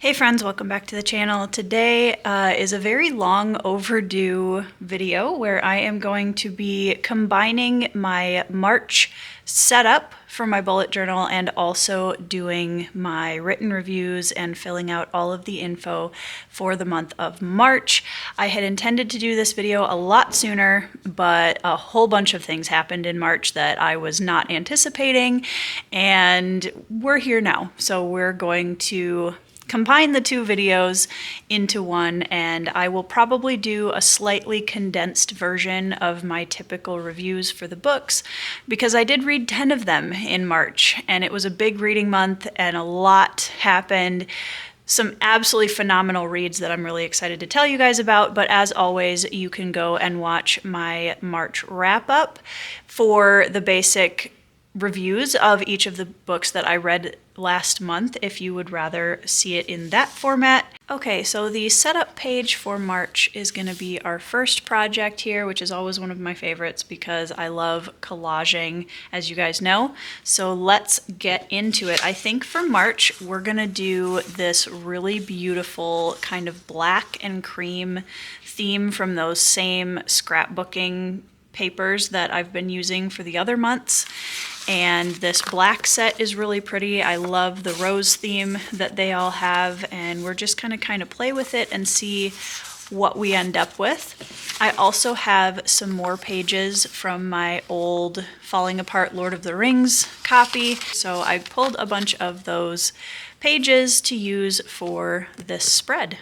Hey friends, welcome back to the channel. Today is a very long overdue video where I am going to be combining my March setup for my bullet journal and also doing my written reviews and filling out all of the info for the month of March. I had intended to do this video a lot sooner, but a whole bunch of things happened in March that I was not anticipating, and we're here now. So we're going to combine the two videos into one, and I will probably do a slightly condensed version of my typical reviews for the books because I did read 10 of them in March, and it was a big reading month and a lot happened. Some absolutely phenomenal reads that I'm really excited to tell you guys about, but as always, you can go and watch my March wrap-up for the basic reviews of each of the books that I read last month if you would rather see it in that format. Okay, so the setup page for March is going to be our first project here, which is always one of my favorites because I love collaging, as you guys know. So let's get into it. I think for March, we're going to do this really beautiful kind of black and cream theme from those same scrapbooking papers that I've been using for the other months. And this black set is really pretty. I love the rose theme that they all have, and we're just gonna kind of play with it and see what we end up with. I also have some more pages from my old Falling Apart Lord of the Rings copy. So I pulled a bunch of those pages to use for this spread.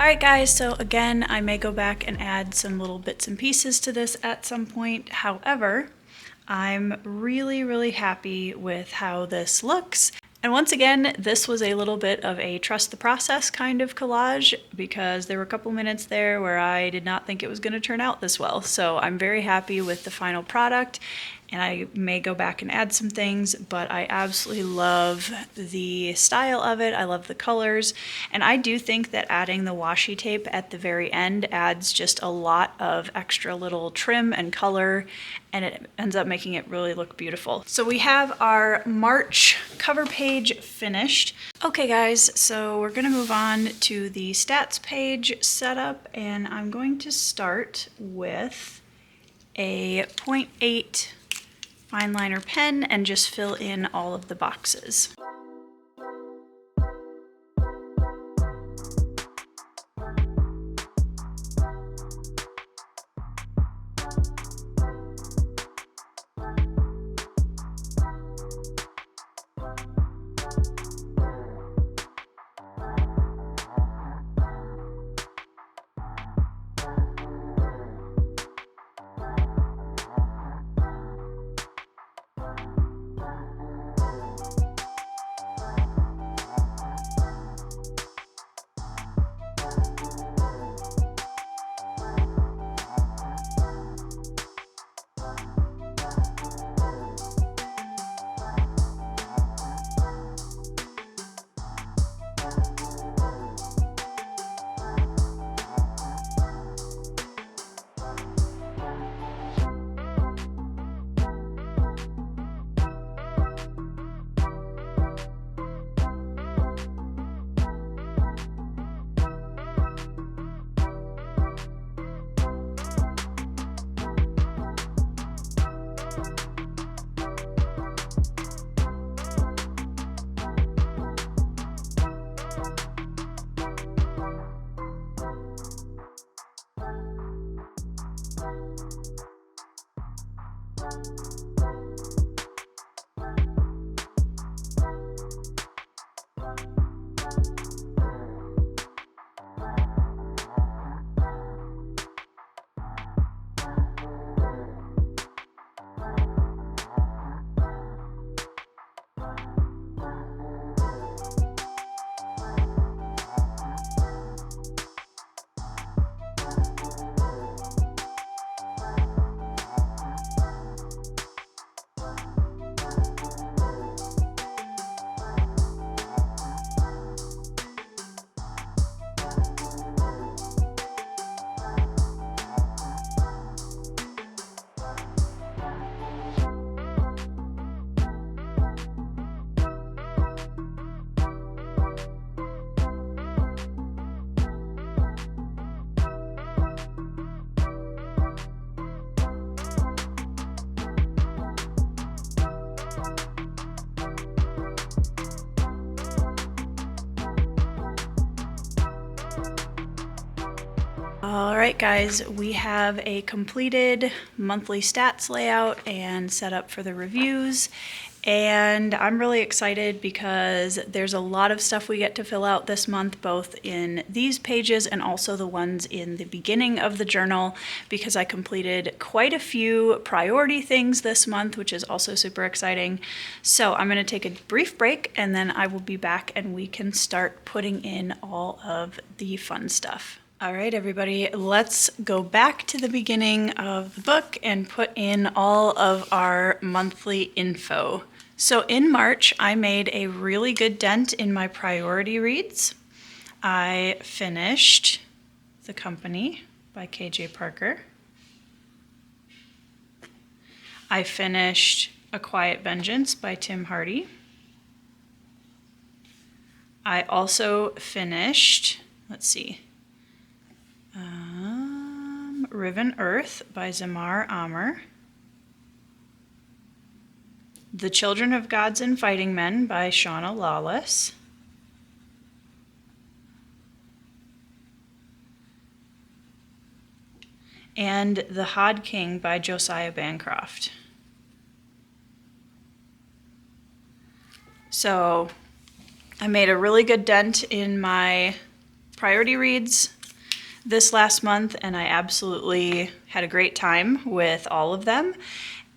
Alright guys, so again, I may go back and add some little bits and pieces to this at some point. However, I'm really happy with how this looks. And once again, this was a little bit of a trust the process kind of collage because there were a couple minutes there where I did not think it was going to turn out this well. So I'm very happy with the final product, and I may go back and add some things, but I absolutely love the style of it. I love the colors, and I do think that adding the washi tape at the very end adds just a lot of extra little trim and color and it ends up making it really look beautiful. So we have our March cover page finished. Okay guys, so we're gonna move on to the stats page setup, and I'm going to start with a 0.8 fine liner pen and just fill in all of the boxes. All right guys, we have a completed monthly stats layout and set up for the reviews, and I'm really excited because there's a lot of stuff we get to fill out this month, both in these pages and also the ones in the beginning of the journal, because I completed quite a few priority things this month, which is also super exciting. So I'm going to take a brief break and then I will be back and we can start putting in all of the fun stuff. All right, everybody, let's go back to the beginning of the book and put in all of our monthly info. So in March, I made a really good dent in my priority reads. I finished The Company by K.J. Parker. I finished A Quiet Vengeance by Tim Hardy. I also finished, Riven Earth by Zamar Amr. The Children of Gods and Fighting Men by Shauna Lawless. And The Hod King by Josiah Bancroft. So I made a really good dent in my priority reads this last month, and I absolutely had a great time with all of them.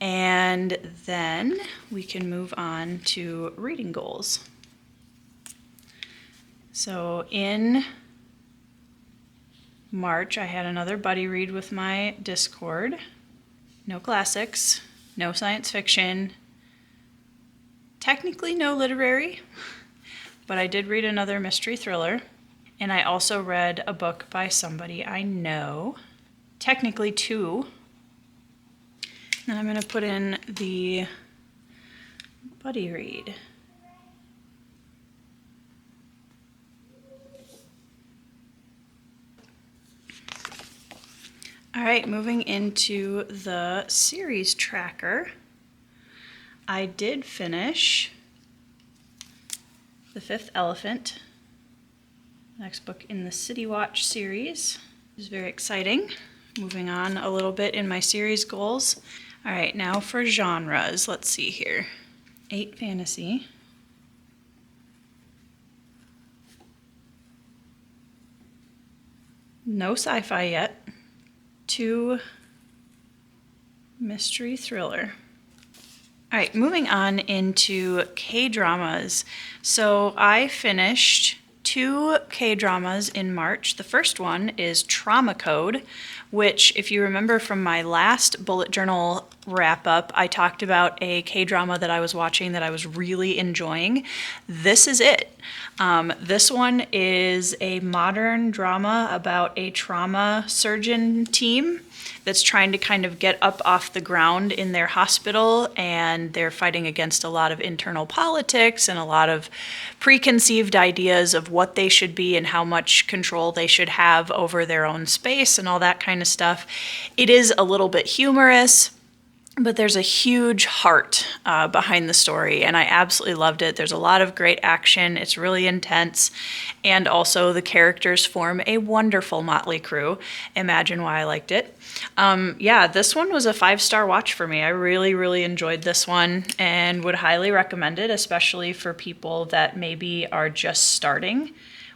And then we can move on to reading goals. So in March, I had another buddy read with my Discord. No classics, no science fiction, technically no literary, but I did read another mystery thriller. And I also read a book by somebody I know, technically two. And And I'm going to put in the buddy read. All right, moving into the series tracker. I did finish The Fifth Elephant, next book in the City Watch series. It was very exciting. Moving on a little bit in my series goals. All right, now for genres. Let's see here. 8 fantasy. No sci-fi yet. 2 mystery thriller. All right, moving on into K-dramas. So I finished 2 K-dramas in March. The first one is Trauma Code, which, if you remember from my last bullet journal wrap-up, I talked about a K-drama that I was watching that I was really enjoying. This is it. This one is a modern drama about a trauma surgeon team that's trying to kind of get up off the ground in their hospital, and they're fighting against a lot of internal politics and a lot of preconceived ideas of what they should be and how much control they should have over their own space and all that kind of stuff. It is a little bit humorous, but there's a huge heart behind the story, and I absolutely loved it. There's a lot of great action. It's really intense, and also the characters form a wonderful motley crew. Imagine why I liked it. Yeah, this one was a 5-star watch for me. I really, really enjoyed this one and would highly recommend it, especially for people that maybe are just starting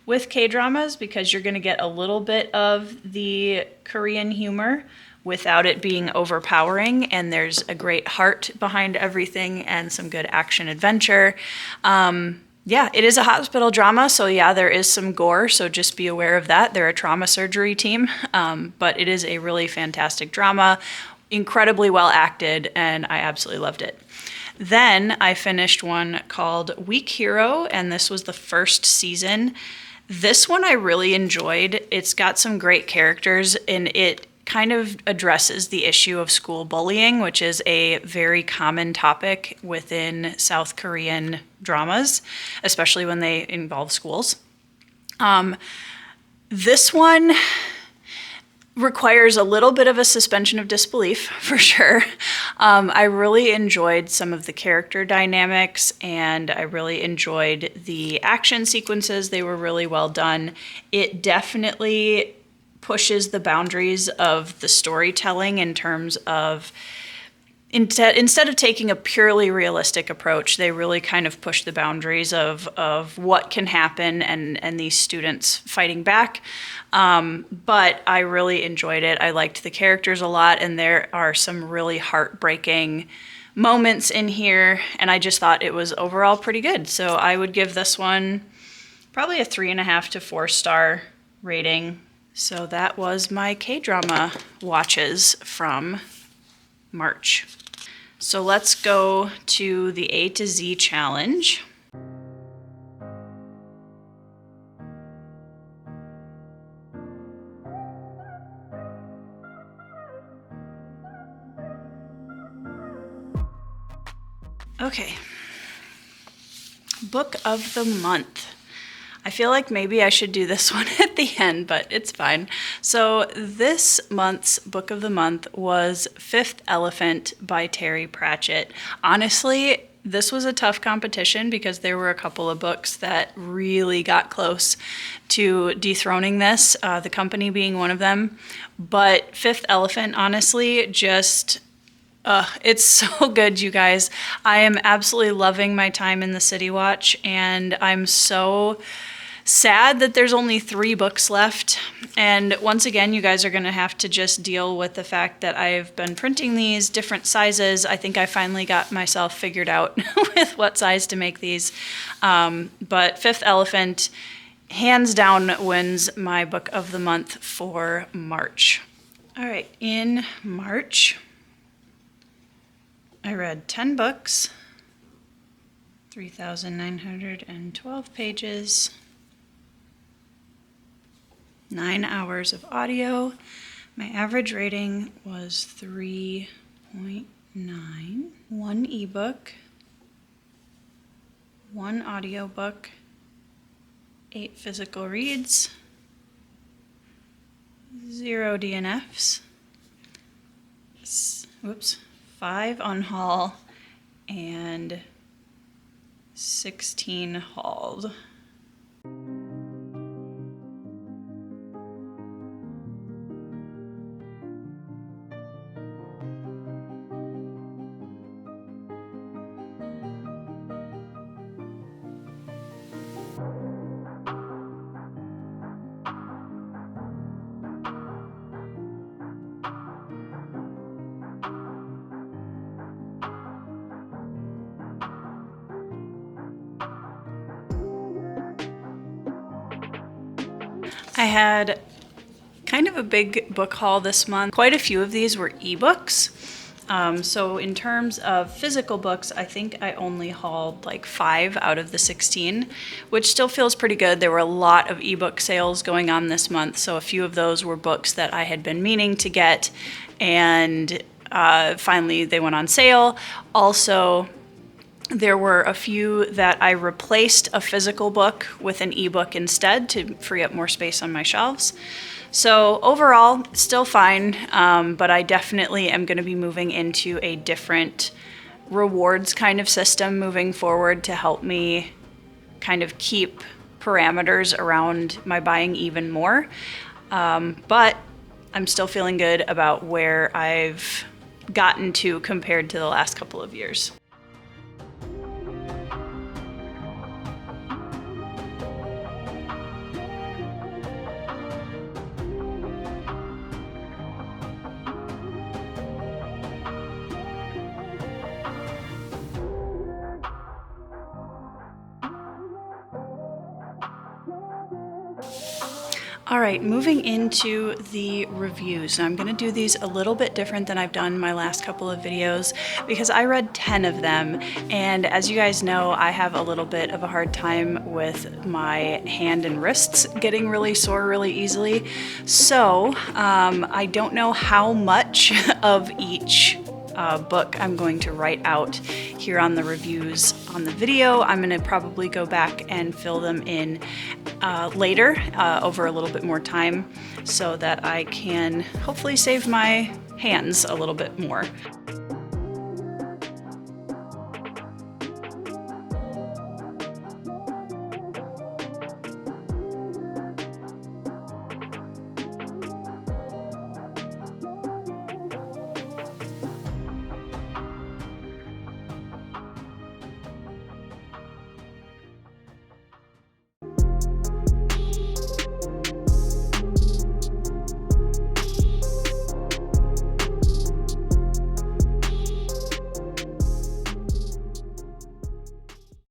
with K-dramas, because you're going to get a little bit of the Korean humor without it being overpowering, and there's a great heart behind everything and some good action adventure. Yeah, it is a hospital drama, so yeah, there is some gore, so just be aware of that. They're a trauma surgery team, but it is a really fantastic drama, incredibly well acted, and I absolutely loved it. Then I finished one called Weak Hero, and this was the first season. This one I really enjoyed. It's got some great characters, and it kind of addresses the issue of school bullying, which is a very common topic within South Korean dramas, especially when they involve schools. This one requires a little bit of a suspension of disbelief, for sure. I really enjoyed some of the character dynamics, and I really enjoyed the action sequences. They were really well done. It definitely pushes the boundaries of the storytelling in terms of instead of taking a purely realistic approach, they really kind of push the boundaries of what can happen and these students fighting back. But I really enjoyed it. I liked the characters a lot, and there are some really heartbreaking moments in here, and I just thought it was overall pretty good. So I would give this one probably a 3.5 to 4-star rating. So that was my K-drama watches from March. So let's go to the A to Z challenge. Okay. Book of the month. I feel like maybe I should do this one at the end, but it's fine. So this month's book of the month was Fifth Elephant by Terry Pratchett. Honestly, this was a tough competition because there were a couple of books that really got close to dethroning this, The Company being one of them. But Fifth Elephant, honestly, just it's so good, you guys. I am absolutely loving my time in the City Watch, and I'm so sad that there's only 3 books left. And once again, you guys are going to have to just deal with the fact that I've been printing these different sizes. I think I finally got myself figured out with what size to make these. But Fifth Elephant, hands down, wins my book of the month for March. All right, in March, I read 10 books, 3,912 pages, 9 hours of audio. My average rating was 3.9. 9, 1 ebook, 1 audiobook, 8 physical reads, 0 DNFs, 5 on haul, and 16 hauled. I had kind of a big book haul this month. Quite a few of these were ebooks. So in terms of physical books, I think I only hauled like 5 out of the 16, which still feels pretty good. There were a lot of ebook sales going on this month, so a few of those were books that I had been meaning to get, and finally they went on sale. Also, there were a few that I replaced a physical book with an ebook instead to free up more space on my shelves. So overall, still fine, but I definitely am going to be moving into a different rewards kind of system moving forward to help me kind of keep parameters around my buying even more. But I'm still feeling good about where I've gotten to compared to the last couple of years. All right, moving into the reviews. Now I'm going to do these a little bit different than I've done my last couple of videos because I read 10 of them, and as you guys know, I have a little bit of a hard time with my hand and wrists getting really sore really easily. So I don't know how much of each book I'm going to write out here on the reviews on the video. I'm going to probably go back and fill them in later over a little bit more time so that I can hopefully save my hands a little bit more.